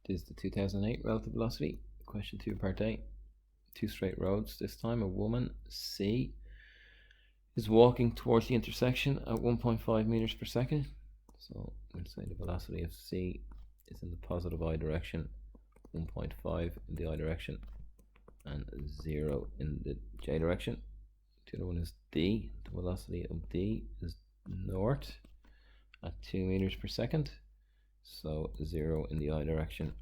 This is the 2008 Relative Velocity, question 2 part A. Two straight roads. This time a woman, C, is walking towards the intersection at 1.5 meters per second. So let's say the velocity of C is in the positive I direction, 1.5 in the I direction, and 0 in the J direction. The other one is D. The velocity of D is north at 2 meters per second. So 0 in the I direction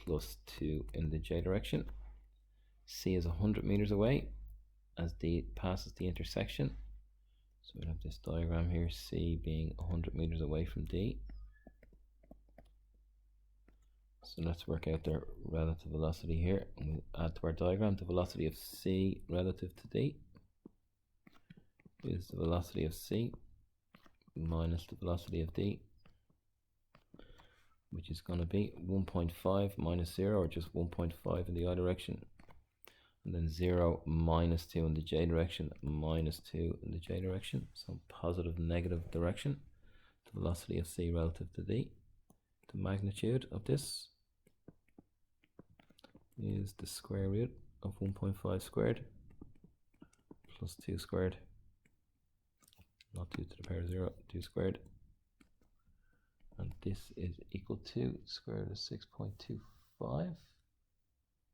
plus 2 in the J direction. C is 100 meters away as D passes the intersection. So we have this diagram here, C being 100 meters away from D. So let's work out their relative velocity here. And we'll add to our diagram the velocity of C relative to D is the velocity of C minus the velocity of D, which is going to be 1.5 minus 0, or just 1.5 in the I direction, and then 0 minus 2 in the J direction, minus 2 in the J direction, so positive negative direction. The velocity of C relative to D, the magnitude of this is the square root of 1.5 squared plus 2 squared, not 2 to the power of 0, 2 squared. And this is equal to square root of 6.25.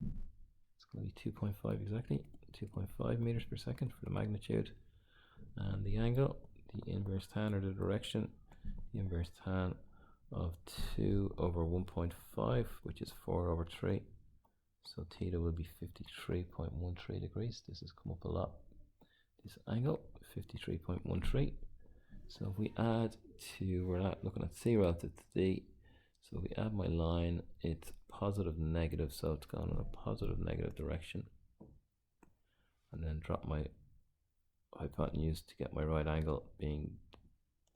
It's going to be 2.5 exactly, 2.5 meters per second for the magnitude. And the angle, the inverse tan, or the direction, the inverse tan of 2 over 1.5, which is 4 over 3. So theta will be 53.13 degrees. This has come up a lot. This angle, 53.13. So if we add to, we're not looking at C relative to D, so if we add my line, it's positive negative, so it's going in a positive negative direction, and then drop my hypotenuse to get my right angle being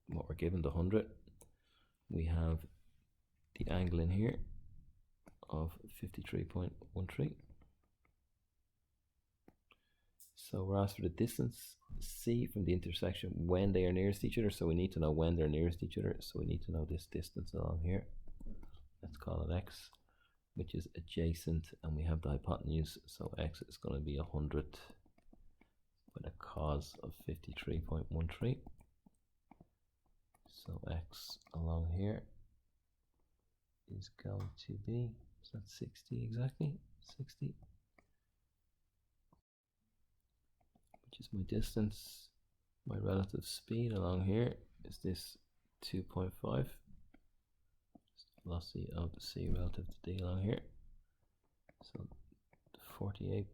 what we're given, the 100. We have the angle in here of 53.13. So we're asked for the distance C from the intersection when they are nearest each other. So we need to know when they're nearest each other. So we need to know this distance along here. Let's call it X, which is adjacent, and we have the hypotenuse. So X is going to be 100 with a cos of 53.13. So X along here is going to be, is that 60 exactly? 60. Which is my distance. My relative speed along here is this 2.5. Velocity of C relative to D along here. So 48,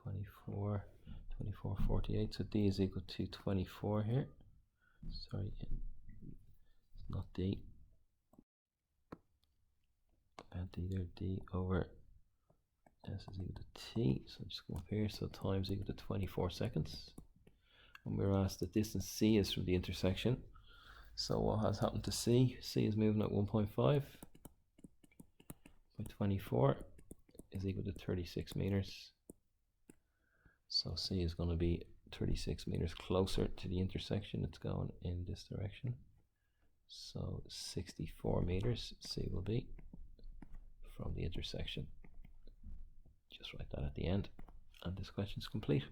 24, 24, 48. So D is equal to 24 here. Sorry, it's not D. Add D there, D over S is equal to T, so just go up here, so time is equal to 24 seconds. And we're asked the distance C is from the intersection. So what has happened to C? C is moving at 1.5 by 24 is equal to 36 meters. So C is going to be 36 meters closer to the intersection. It's going in this direction. So 64 meters C will be from the intersection. Just write that at the end, and this question is complete.